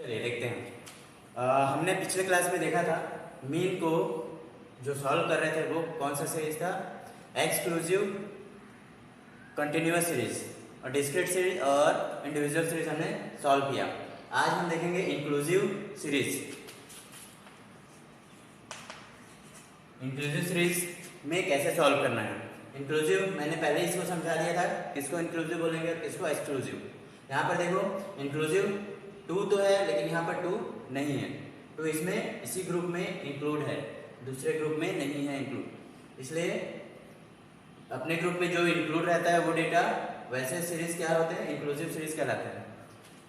चलिए देखते हैं। हमने पिछले क्लास में देखा था मीन को जो सॉल्व कर रहे थे वो कौन सा सीरीज था, एक्सक्लूसिव कंटिन्यूअस सीरीज, और डिस्क्रीट सीरीज और इंडिविजुअल सीरीज हमने सॉल्व किया। आज हम देखेंगे इंक्लूसिव सीरीज। इंक्लूसिव सीरीज में कैसे सॉल्व करना है। इंक्लूसिव मैंने पहले इसको समझा दिया था, किसको इंक्लूसिव बोलेंगे और किसको एक्सक्लूसिव। यहाँ पर देखो इंक्लूसिव टू तो है लेकिन यहाँ पर टू नहीं है, तो इसमें इसी ग्रुप में इंक्लूड है, दूसरे ग्रुप में नहीं है इंक्लूड। इसलिए अपने ग्रुप में जो इंक्लूड रहता है वो डेटा वैसे सीरीज क्या होते हैं, इंक्लूसिव सीरीज कहलाते हैं।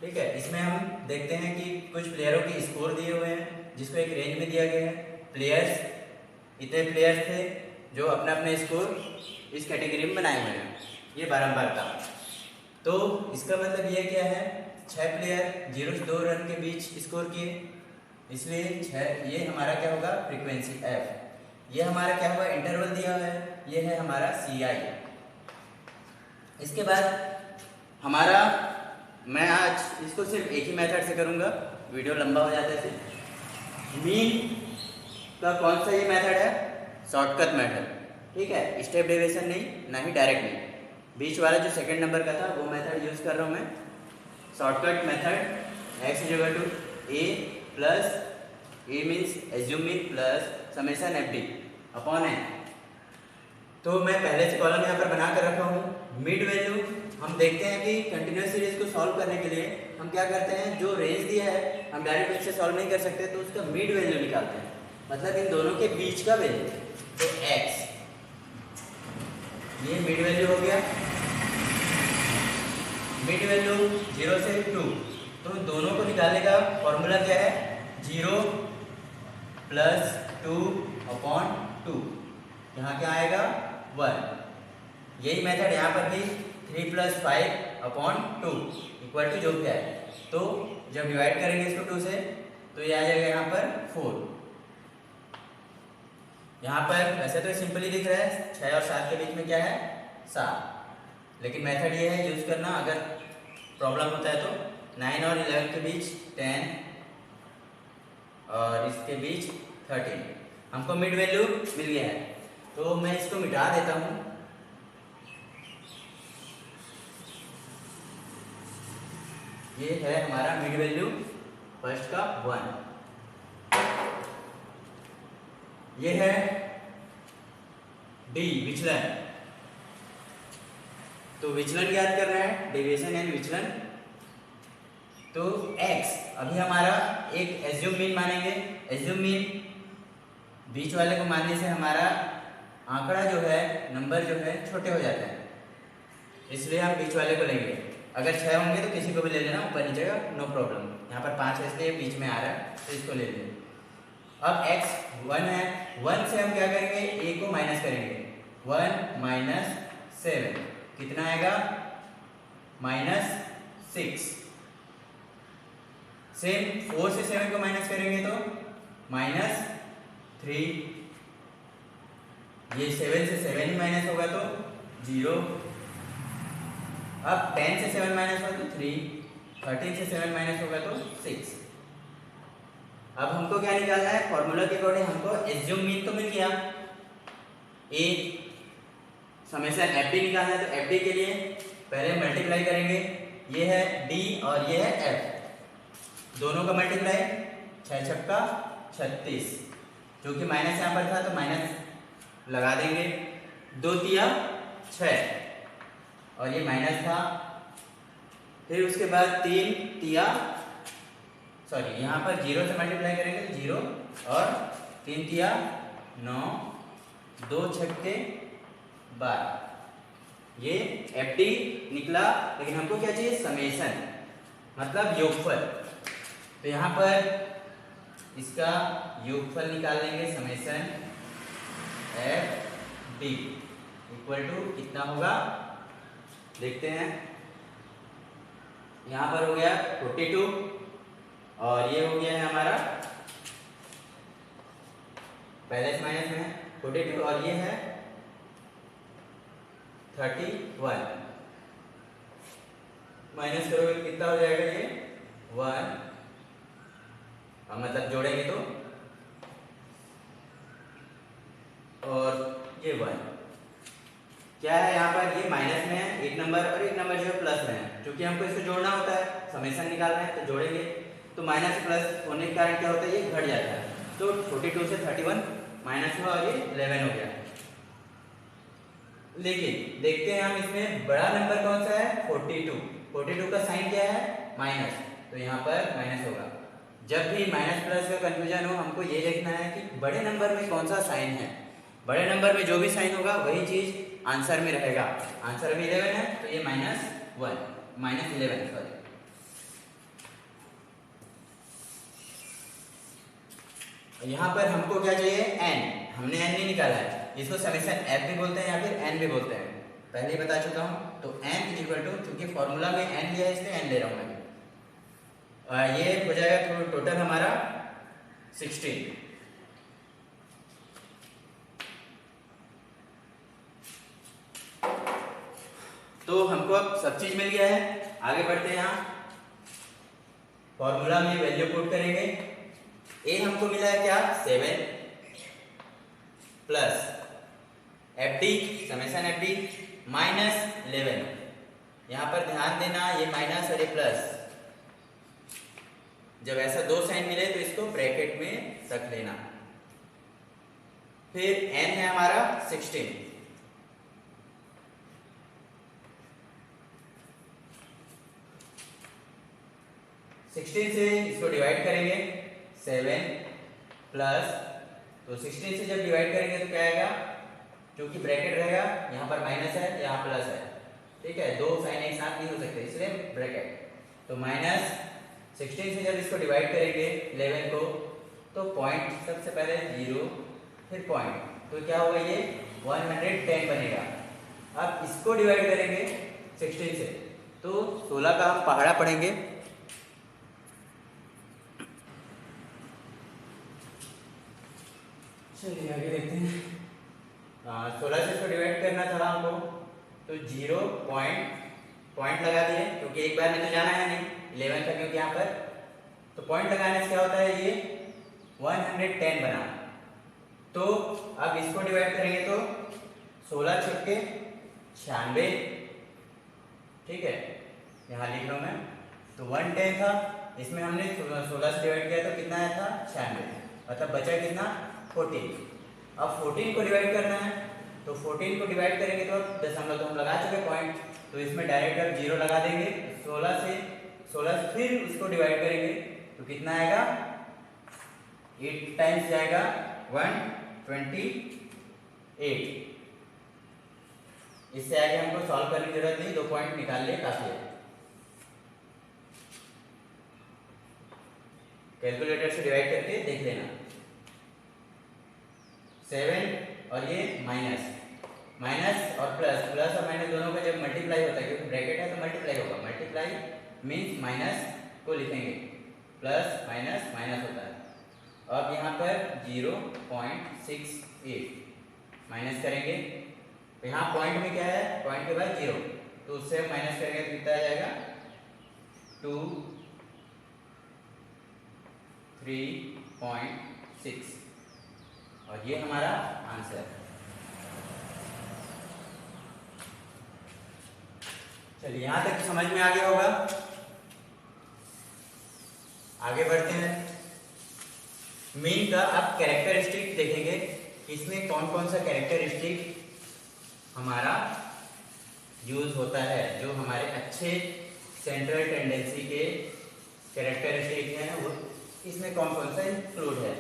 ठीक है, इसमें हम देखते हैं कि कुछ प्लेयरों की स्कोर दिए हुए हैं जिसको एक रेंज में दिया गया है। प्लेयर्स, इतने प्लेयर्स थे जो अपना अपने स्कोर इस कैटेगरी में बनाए हुए हैं, ये बारंबार था। तो इसका मतलब ये क्या है, 6 प्लेयर 0 से 2 रन के बीच स्कोर किए, इसलिए 6, ये हमारा क्या होगा फ्रीक्वेंसी f। ये हमारा क्या हुआ, इंटरवल दिया हुआ है, ये है हमारा ci। इसके बाद हमारा, मैं आज इसको सिर्फ एक ही मेथड से करूंगा, वीडियो लंबा हो जाता है। मीन का कौन सा ये मेथड है, शॉर्टकट मेथड। ठीक है, स्टेप डेविएशन नहीं, ना ही डायरेक्ट नहीं, बीच वाला जो सेकंड नंबर का था वो मेथड यूज कर रहा हूँ मैं। Shortcut method x equal to a plus a means assume mean plus summation F D upon n। तो मैं पहले से कॉलम यहाँ पर बना कर रखा हूँ। मिड वैल्यू हम देखते हैं कि कंटिन्यूअस सीरीज को सॉल्व करने के लिए हम क्या करते हैं, जो रेंज दिया है हम डायरेक्ट उससे सॉल्व नहीं कर सकते, तो उसका मिड वैल्यू निकालते हैं, मतलब इन दोनों के बीच का वैल्यू। तो x, ये मिड वैल्यू हो गया। मिड वैल्यू 0 से 2, तो दोनों को निकालने का फॉर्मूला क्या है, 0 प्लस 2 अपॉन 2, यहाँ क्या आएगा 1। यही मेथड यहाँ पर भी 3 प्लस 5 अपॉन 2 इक्वल टू जो क्या है। तो जब डिवाइड करेंगे इसको 2 से तो ये आ जाएगा यहाँ पर 4। यहाँ पर वैसे तो सिंपली दिख रहा है, 6 और 7 के बीच में क्या है 7, लेकिन मेथड ये है यूज करना। अगर प्रॉब्लम होता है तो 9 और 11 के बीच 10 और इसके बीच 13, हमको मिड वैल्यू मिल गया है। तो मैं इसको मिटा देता हूँ। ये है हमारा मिड वैल्यू फर्स्ट का 1। ये है डी विचलन। तो विचलन ज्ञात करना है, डेविएशन यानी विचलन। तो x अभी हमारा एक एज्यूम मीन मानेंगे। एज्यूम मीन बीच वाले को मानने से हमारा आंकड़ा जो है, नंबर जो है छोटे हो जाते हैं, इसलिए हम बीच वाले को लेंगे। अगर 6 होंगे तो किसी को भी ले लेना, ऊपर नीचे का नो प्रॉब्लम। यहाँ पर 5 है इसलिए बीच में आ रहा है, तो इसको ले लेंगे। अब x 1 है, 1 से हम क्या करेंगे, a को माइनस करेंगे। 1 माइनस 7 कितना आएगा, -6। सेम 4 से 7 को माइनस करेंगे तो -3। ये 7 से 7 ही माइनस होगा तो 0। अब 10 से 7 माइनस होगा तो 3, 13 से 7 माइनस होगा तो 6। अब हमको क्या निकालना है, फॉर्मूला के अकॉर्डिंग हमको एज्यूम मीन तो मिल गया, ए समेशन एफ डी निकालना है। तो एफ डी के लिए पहले मल्टीप्लाई करेंगे, ये है डी और ये है एफ, दोनों का मल्टीप्लाई 6 छक्का 36, जो कि माइनस यहाँ पर था तो माइनस लगा देंगे। 2 तिया 6 और ये माइनस था। फिर उसके बाद 3 तिया, सॉरी यहाँ पर 0 से मल्टीप्लाई करेंगे तो 0 और 3 तिया 9, 2 छक्के 12, ये एफ डी निकला। लेकिन हमको क्या चाहिए, समेशन मतलब योगफल। तो यहाँ पर इसका योगफल निकाल लेंगे, summation F D equal to कितना होगा, देखते हैं। यहाँ पर हो गया 42 और ये हो गया है हमारा पहले से माइनस में 42 और ये है 31। माइनस करोगे कितना हो जाएगा, ये 1 मतलब जोड़ेंगे तो, और ये 1 क्या है यहाँ पर, ये माइनस में है एक नंबर और एक नंबर जो है प्लस में है, क्योंकि हमको इसको जोड़ना होता है, समेशन निकालना है तो जोड़ेंगे। तो माइनस प्लस होने के कारण क्या होता है, ये घट जाता है। तो 42 से 31 माइनस हुआ और ये 11 हो गया। लेकिन देखते हैं हम इसमें बड़ा नंबर कौन सा है, 42। 42 का साइन क्या है, माइनस, तो यहाँ पर माइनस होगा। जब भी माइनस प्लस का कंफ्यूजन हो, हमको ये देखना है कि बड़े नंबर में कौन सा साइन है। बड़े नंबर में जो भी साइन होगा वही चीज आंसर में रहेगा। आंसर में 11 है तो ये -11 सॉरी। यहाँ पर हमको क्या चाहिए, n। हमने n नहीं निकाला है, इसको समेशन f भी बोलते हैं या फिर n भी बोलते हैं, पहले ही बता चुका हूँ। तो n इक्वल टू, क्योंकि फॉर्मूला में n लिया है इसलिए n ले रहा हूँ मैं। ये हो जाएगा टोटल हमारा 16। तो हमको अब सब चीज मिल गया है, आगे बढ़ते हैं। यहाँ फॉर्मूला में वैल्यू पुट करेंगे। ए हमको मिला है क्या, 7 प्लस FD समेशन FD -11। यहाँ पर ध्यान देना, ये माइनस और ये प्लस, जब ऐसा दो साइन मिले तो इसको ब्रैकेट में रख लेना। फिर n है हमारा 16, से इसको डिवाइड करेंगे 7 प्लस, तो 16 से जब डिवाइड करेंगे तो क्या आएगा, क्योंकि ब्रैकेट रहेगा, यहाँ पर माइनस है यहाँ प्लस है, ठीक है, दो साइन एक साथ नहीं हो सकते इसलिए ब्रैकेट। तो -16 से जब इसको डिवाइड करेंगे 11 को, तो पॉइंट सबसे पहले 0 फिर पॉइंट, तो क्या होगा, ये 110 बनेगा। अब इसको डिवाइड करेंगे 16 से, तो 16 का हम पहाड़ा पढ़ेंगे। चलिए आगे देखते हैं। 16 से इसको डिवाइड करना था हमको, तो 0 पॉइंट लगा दिए, क्योंकि एक बार में तो जाना है नहीं 11 का, क्योंकि यहाँ पर तो पॉइंट लगाने से क्या होता है, ये 110 बना। तो अब इसको डिवाइड करेंगे तो 16 छक्के 96, ठीक है, यहाँ लिख रहा हूँ मैं। तो 110 था, इसमें हमने 16 से डिवाइड किया तो कितना आया था, 96, मतलब बचा कितना, 14। अब 14 को डिवाइड करना है, तो 14 को डिवाइड करेंगे तो दशमलव तो हम लगा चुके पॉइंट, तो इसमें डायरेक्ट अब 0 लगा देंगे। 16 से फिर उसको डिवाइड करेंगे तो कितना आएगा, 8 टाइम्स जाएगा 128। इससे आगे हमको सॉल्व करने की जरूरत नहीं, 2 पॉइंट निकाल ले काफी है। कैलकुलेटर से डिवाइड करके देख लेना। 7 और ये माइनस और प्लस और माइनस दोनों का जब मल्टीप्लाई होता है, क्योंकि ब्रैकेट है तो मल्टीप्लाई होगा, मल्टीप्लाई मीन्स माइनस को लिखेंगे, प्लस माइनस होता है। अब यहाँ पर 0.68 माइनस करेंगे, तो यहाँ पॉइंट में क्या है, पॉइंट के बाद 0, तो उससे माइनस करेंगे तो कितना आ जाएगा, 3.6, और ये हमारा आंसर है। चलिए यहां तक समझ में आ गया होगा। आगे बढ़ते हैं। मीन का अब कैरेक्टरिस्टिक देखेंगे, इसमें कौन कौन सा कैरेक्टरिस्टिक हमारा यूज होता है, जो हमारे अच्छे सेंट्रल टेंडेंसी के कैरेक्टरिस्टिक हैं, वो इसमें कौन कौन सा इंक्लूड है।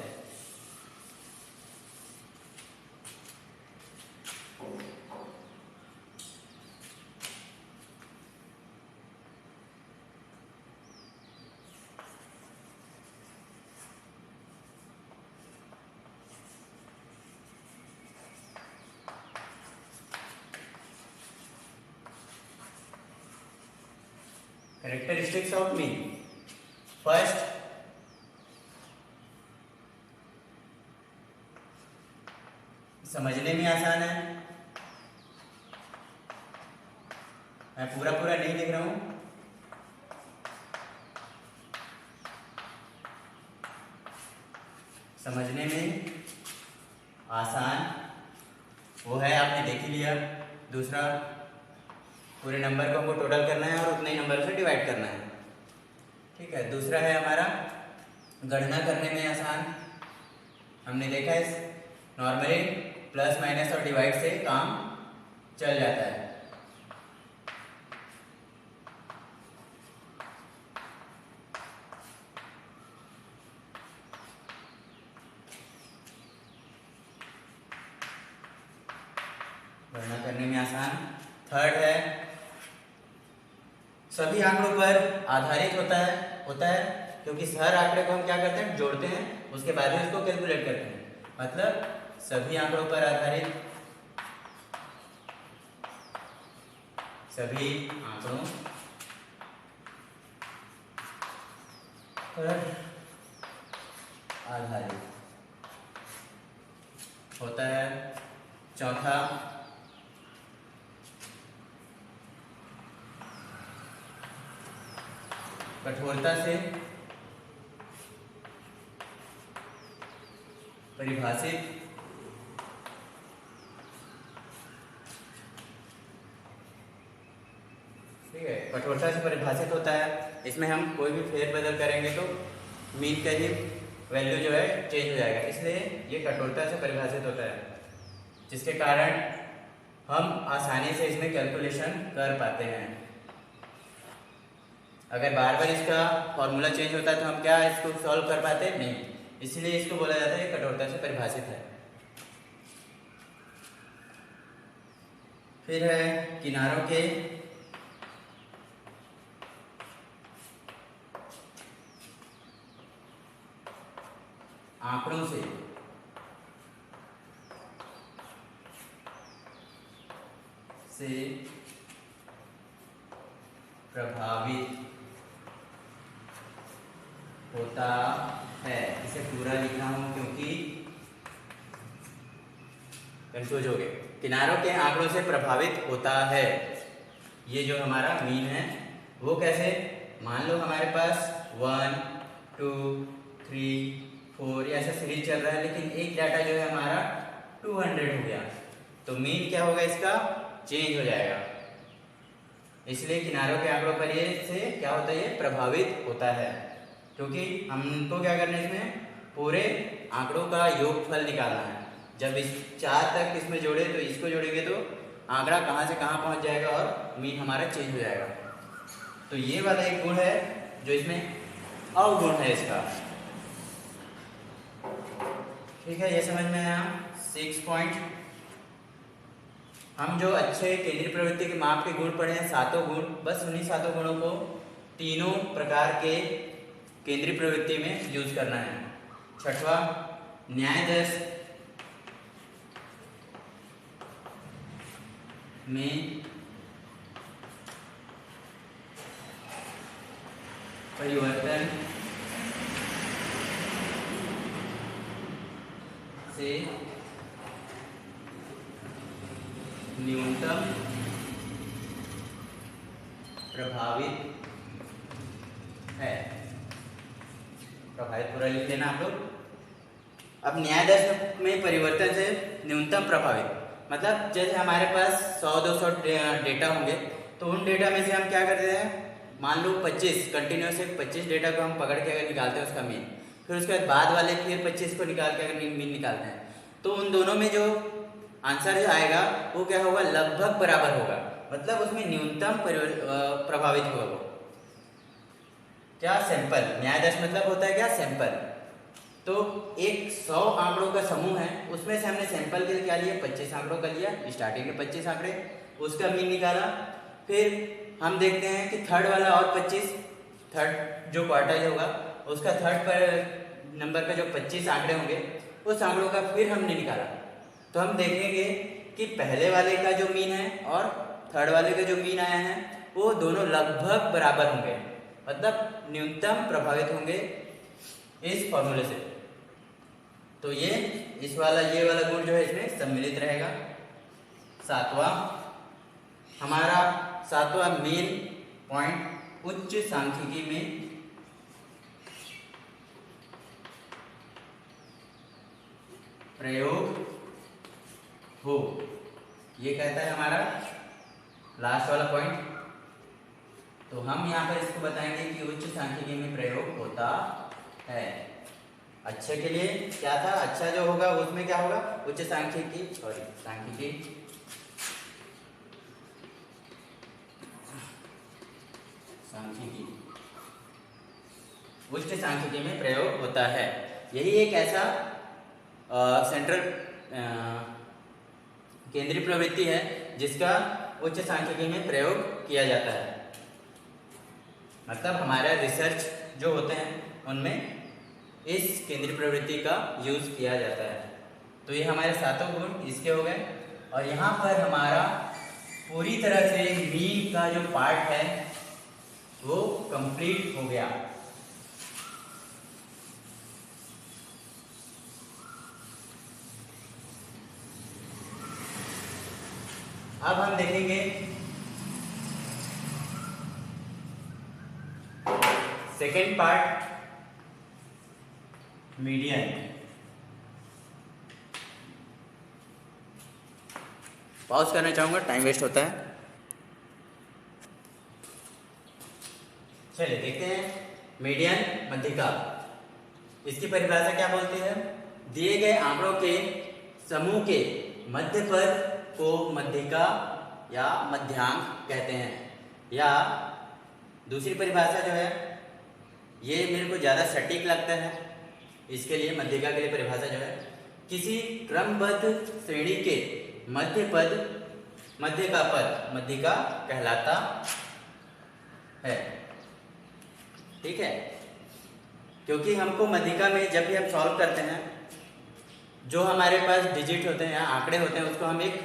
Characteristics of mean. फर्स्ट, समझने में आसान है, मैं पूरा नहीं लिख रहा हूं। समझने में आसान वो है, आपने देख ही लिया। दूसरा, पूरे नंबर को हमको टोटल करना है और उतने ही नंबर से डिवाइड करना है। ठीक है, दूसरा है हमारा गणना करने में आसान। हमने देखा है नॉर्मली प्लस माइनस और डिवाइड से काम चल जाता है। गणना करने में आसान। थर्ड है सभी आंकड़ों पर आधारित होता है क्योंकि हर आंकड़े को हम क्या करते हैं, जोड़ते हैं, उसके बाद में इसको कैलकुलेट करते हैं। मतलब सभी आंकड़ों पर आधारित, सभी आंकड़ों पर आधारित होता है। चौथा, कठोरता से परिभाषित ठीक है, कठोरता से परिभाषित होता है। इसमें हम कोई भी फेरबदल करेंगे तो मीन का ही वैल्यू जो है चेंज हो जाएगा, इसलिए ये कठोरता से परिभाषित होता है, जिसके कारण हम आसानी से इसमें कैलकुलेशन कर पाते हैं। अगर बार बार इसका फॉर्मूला चेंज होता है तो हम क्या इसको सॉल्व कर पाते नहीं, इसलिए इसको बोला जाता है कठोरता से परिभाषित है। फिर है किनारों के आंकड़ों से प्रभावित होता है। इसे पूरा लिखा हूं क्योंकि कंफ्यूज हो गए। किनारों के आंकड़ों से प्रभावित होता है, ये जो हमारा मीन है वो कैसे, मान लो हमारे पास 1 2 3 4 ऐसा सीरीज चल रहा है, लेकिन एक डाटा जो है हमारा 200 हो गया, तो मीन क्या होगा, इसका चेंज हो जाएगा। इसलिए किनारों के आंकड़ों पर ये से क्या होता है, ये प्रभावित होता है, क्योंकि हमको क्या करना है, इसमें पूरे आंकड़ों का योगफल निकालना है। जब इस 4 तक इसमें जोड़े तो इसको जोड़ेंगे तो आंकड़ा कहाँ से कहाँ पहुँच जाएगा और मीन हमारा चेंज हो जाएगा। तो ये वाला एक गुण है जो इसमें अवगुण है इसका। ठीक है, ये समझ में आया। 6 पॉइंट, हम जो अच्छे केंद्रीय प्रवृत्ति के माप के गुण पढ़े हैं, 7 गुण, बस उन्हीं 7 गुणों को तीनों प्रकार के केंद्रीय प्रवृत्ति में यूज करना है। छठवां, न्याय दर्श में परिवर्तन से न्यूनतम प्रभावित है। प्रभावित पूरा लिख लेना आप लोग। अब न्याय दर्श में परिवर्तन से न्यूनतम प्रभावित मतलब जैसे हमारे पास 100-200 डेटा होंगे, तो उन डेटा में से हम क्या करते हैं, मान लो 25 कंटिन्यूस 25 डेटा को हम पकड़ के अगर निकालते हैं उसका मीन, फिर उसके बाद वाले फिर 25 को निकाल के अगर मीन निकालते हैं, तो उन दोनों में जो आंसर जो आएगा वो क्या होगा, लगभग बराबर होगा, मतलब उसमें न्यूनतम प्रभावित होगा वो क्या, सैंपल। न्याय दर्श मतलब होता है क्या, सैंपल। तो एक 100 आंकड़ों का समूह है, उसमें से हमने सैंपल के लिए क्या लिया, 25 आंकड़ों का लिया, स्टार्टिंग के 25 आंकड़े, उसका मीन निकाला। फिर हम देखते हैं कि थर्ड वाला और 25, थर्ड जो क्वार्टाइल होगा उसका थर्ड पर नंबर का जो 25 आंकड़े होंगे, उस आंकड़ों का फिर हमने निकाला, तो हम देखेंगे कि पहले वाले का जो मीन है और थर्ड वाले का जो मीन आया है वो दोनों लगभग बराबर होंगे, मतलब न्यूनतम प्रभावित होंगे इस फॉर्मूले से। तो ये इस वाला ये वाला गुण जो है इसमें सम्मिलित रहेगा। हमारा सातवां मेन पॉइंट, उच्च सांख्यिकी में प्रयोग हो, ये कहता है हमारा लास्ट वाला पॉइंट। तो हम यहाँ पर इसको बताएंगे कि उच्च सांख्यिकी में प्रयोग होता है। अच्छे के लिए क्या था, अच्छा जो होगा उसमें क्या होगा, उच्च सांख्यिकी सांख्यिकी उच्च सांख्यिकी में प्रयोग होता है। यही एक ऐसा सेंट्रल केंद्रीय प्रवृत्ति है जिसका उच्च सांख्यिकी में प्रयोग किया जाता है। मतलब हमारा रिसर्च जो होते हैं उनमें इस केंद्रीय प्रवृत्ति का यूज किया जाता है। तो ये हमारे सातों गुण इसके हो गए। और यहाँ पर हमारा पूरी तरह से मीन का जो पार्ट है वो कंप्लीट हो गया। अब हम देखेंगे सेकेंड पार्ट, मीडियन। पॉज करना चाहूंगा, टाइम वेस्ट होता है। चलिए देखते हैं मीडियन, मध्यिका। इसकी परिभाषा क्या बोलती है, दिए गए आंकड़ों के समूह के मध्य पद को मध्यिका या मध्यांक कहते हैं। या दूसरी परिभाषा जो है ये मेरे को ज़्यादा सटीक लगता है, इसके लिए मध्यिका के लिए परिभाषा जो है किसी क्रमबद्ध श्रेणी के मध्य पद, मध्य का पद मध्यिका कहलाता है। ठीक है, क्योंकि हमको मध्यिका में जब भी हम सॉल्व करते हैं जो हमारे पास डिजिट होते हैं या आंकड़े होते हैं उसको हम एक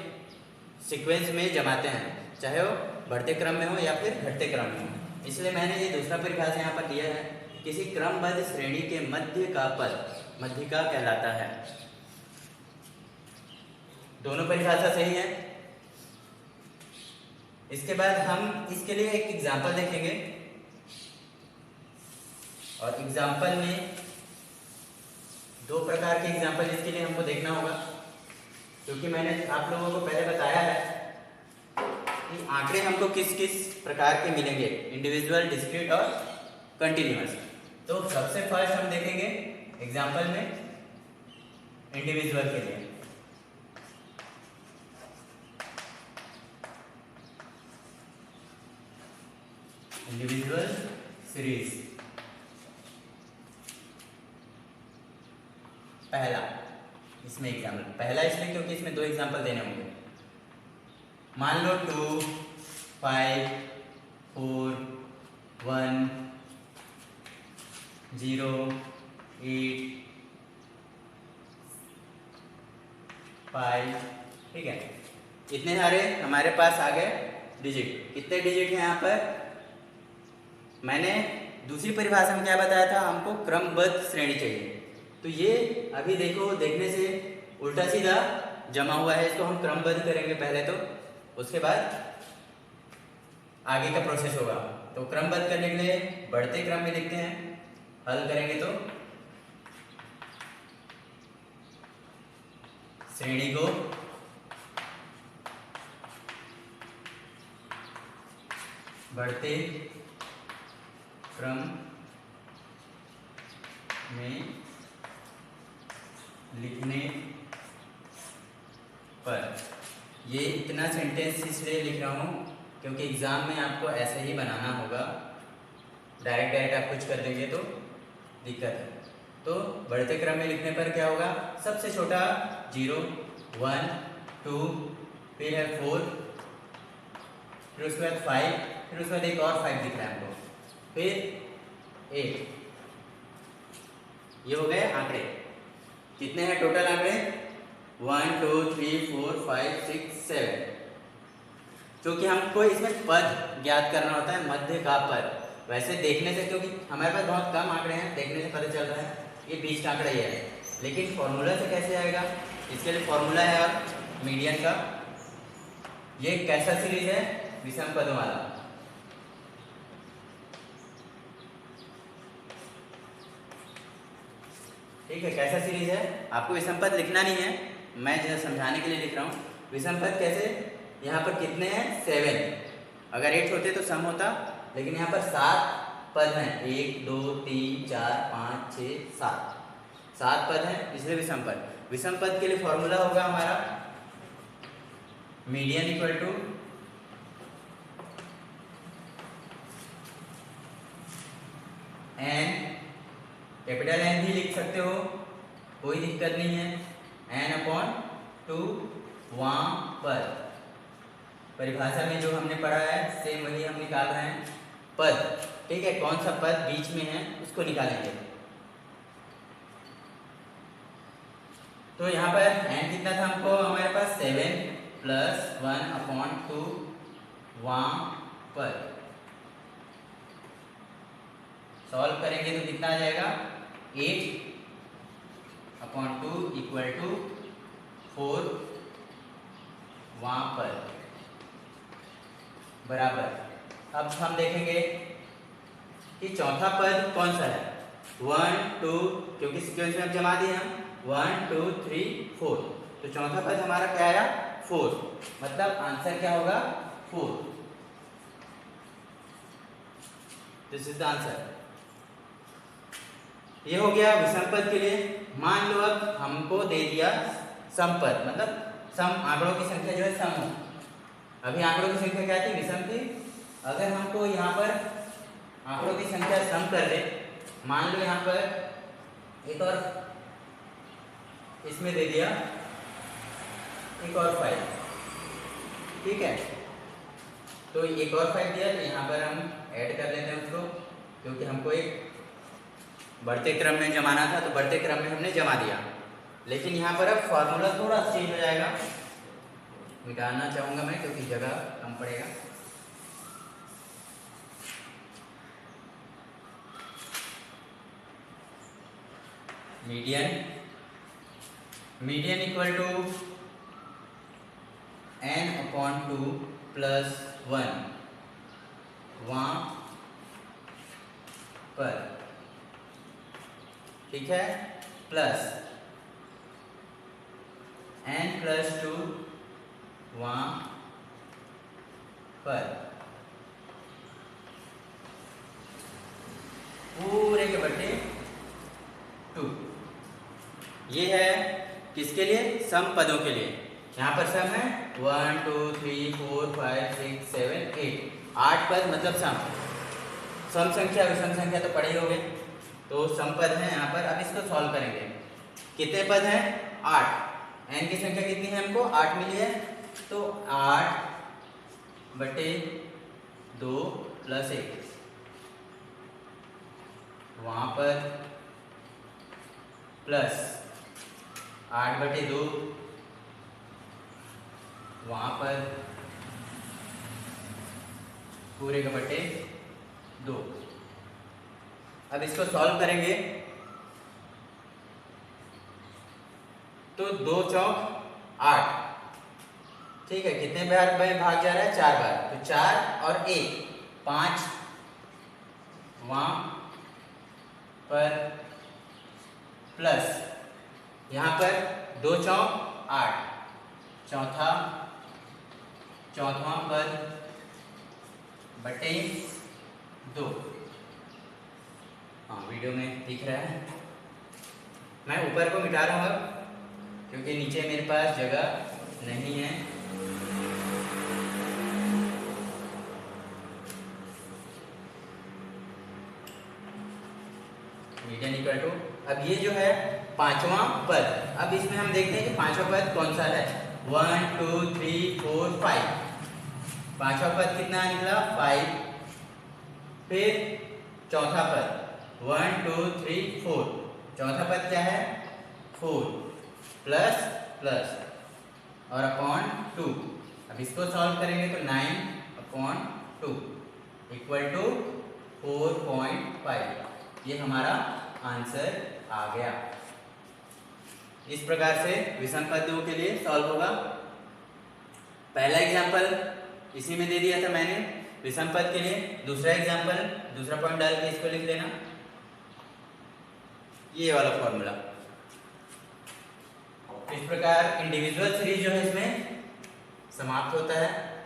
सीक्वेंस में जमाते हैं, चाहे वो बढ़ते क्रम में हो या फिर घटते क्रम में हो। इसलिए मैंने ये दूसरा परिभाषा यहाँ पर दिया है, किसी क्रमबद्ध श्रेणी के मध्य का पद मध्यिका कहलाता है। दोनों परिभाषा सही है। इसके बाद हम इसके लिए एक एग्जाम्पल देखेंगे और एग्जाम्पल में दो प्रकार के एग्जाम्पल इसके लिए हमको देखना होगा, क्योंकि मैंने आप लोगों को पहले बताया है कि आंकड़े हमको किस किस प्रकार के मिलेंगे, इंडिविजुअल, डिस्क्रीट और कंटिन्यूअस। तो सबसे फर्स्ट हम देखेंगे एग्जाम्पल में इंडिविजुअल के लिए। इंडिविजुअल सीरीज पहला, इसमें एग्जाम्पल पहला इसलिए क्योंकि इसमें दो एग्जाम्पल देने होंगे। मान लो 2, 5, 4, 1, 0, 8, 5। ठीक है, इतने सारे हमारे पास आ गए डिजिट। कितने डिजिट हैं यहाँ पर, मैंने दूसरी परिभाषा में क्या बताया था, हमको क्रमबद्ध श्रेणी चाहिए। तो ये अभी देखो, देखने से उल्टा सीधा जमा हुआ है, इसको हम क्रमबद्ध करेंगे पहले, तो उसके बाद आगे का प्रोसेस होगा। तो क्रमबद्ध करने के लिए बढ़ते क्रम में लिखते हैं, हल करेंगे तो श्रेणी को बढ़ते क्रम में लिखने पर, ये इतना सेंटेंस इसलिए लिख रहा हूँ क्योंकि एग्जाम में आपको ऐसे ही बनाना होगा, डायरेक्ट आप कुछ कर देंगे तो दिक्कत है। तो बढ़ते क्रम में लिखने पर क्या होगा, सबसे छोटा 0, 1, 2, फिर है 4, फिर उसके बाद 5, फिर उसके बाद एक और 5 दिख रहा है हमको, फिर 8। ये हो गए आंकड़े। कितने हैं टोटल आंकड़े, 1, 2, 3, 4, 5, 6, 7। क्योंकि हमको इसमें पद ज्ञात करना होता है, मध्य का पद। वैसे देखने से, क्योंकि हमारे पास बहुत कम आंकड़े हैं, देखने से पता चल रहा है ये 20 का आंकड़ा ही है, लेकिन फॉर्मूला से कैसे आएगा, इसके लिए फॉर्मूला है और मीडियन का। ये कैसा सीरीज है, विषम पदों वाला। ठीक है, कैसा सीरीज है, आपको विषम पद लिखना नहीं है, मैं जो समझाने के लिए लिख रहा हूँ। विषम पद कैसे, यहाँ पर कितने हैं 7, अगर 8 होते तो सम होता, लेकिन यहाँ पर 7 पद हैं, 1 2 3 4 5 6 7 पद हैं, इसलिए विषम पद। विषम पद के लिए फॉर्मूला होगा हमारा median equal to N, capital N भी लिख सकते हो, कोई दिक्कत नहीं है, एन अपॉन 2 वहां पर। परिभाषा में जो हमने पढ़ा है सेम वही हम निकाल रहे हैं, पद, ठीक है, कौन सा पद बीच में है उसको निकालेंगे। तो यहाँ पर एन कितना था हमको, हमारे पास 7 प्लस 1 अपॉन 2 वहां पर। सॉल्व करेंगे तो कितना आ जाएगा, 8 अपॉन 2 इक्वल टू 4 वहां पर बराबर। अब हम देखेंगे कि चौथा पद कौन सा है, 1 2, क्योंकि सीक्वेंस में अब जमा दिए हम 1 2 3 4, तो चौथा पद हमारा क्या आया 4, मतलब आंसर क्या होगा 4। This is the answer. ये हो गया विषम पद के लिए। मान लो अब हमको दे दिया सम पद, मतलब सम आंकड़ों की संख्या जो है सम हो। अभी आंकड़ों की संख्या क्या थी, विषम थी। अगर हमको यहाँ पर आंकड़ों की संख्या सम कर दे, मान लो यहाँ पर एक और इसमें दे दिया एक और 5, ठीक है, तो एक और 5 दिया, तो यहाँ पर हम ऐड कर लेते हैं उसको, क्योंकि हमको एक बढ़ते क्रम में जमाना था, तो बढ़ते क्रम में हमने जमा दिया। लेकिन यहाँ पर अब फॉर्मूला थोड़ा चेंज हो जाएगा, मिटाना चाहूंगा मैं क्योंकि जगह कम पड़ेगा। Median equal to n upon 2 plus 1 वहां पर, ठीक है, प्लस n प्लस 2 वहां पर, पूरे के बटे 2। ये है किसके लिए, सम पदों के लिए। यहाँ पर सम है 1 2 3 4 5 6 7 8 पद, मतलब सम संख्या विषम संख्या तो पढ़े ही होंगे, तो सम पद है यहाँ पर। अब इसको सॉल्व करेंगे, कितने पद हैं 8, n की संख्या कितनी है हमको 8 मिली है, तो 8 बटे 2 प्लस 1 वहां पर, प्लस 8 बटे 2 वहां पर, पूरे के बटे 2। अब इसको सॉल्व करेंगे तो 2 चौक 8, ठीक है, कितने बार में भाग जा रहा है 4 बार, तो 4 और 1 5 वहां पर, प्लस यहाँ पर 2 चौक 8, चौथा पद बटे 2। हाँ, वीडियो में दिख रहा है, मैं ऊपर को मिटा रहा हूँ अब, क्योंकि नीचे मेरे पास जगह नहीं है। मीडियन इक्वल टू, अब ये जो है पांचवा पद, अब इसमें हम देखते हैं कि पांचवा पद कौन सा है, 1 2 3 4 5, पांचवा पद कितना निकला 5, फिर चौथा पद 1 2 3 4, चौथा पद क्या है 4, प्लस प्लस और अपॉन 2। अब इसको सॉल्व करेंगे तो 9 अपॉन 2 इक्वल टू 4.5, ये हमारा आंसर आ गया। इस प्रकार से विषम पदों के लिए सॉल्व होगा। पहला एग्जांपल इसी में दे दिया था मैंने विषम पद के लिए, दूसरा एग्जांपल, दूसरा पॉइंट डाल के इसको लिख लेना, ये वाला फॉर्मूला। इस प्रकार इंडिविजुअल सीरीज जो है इसमें समाप्त होता है।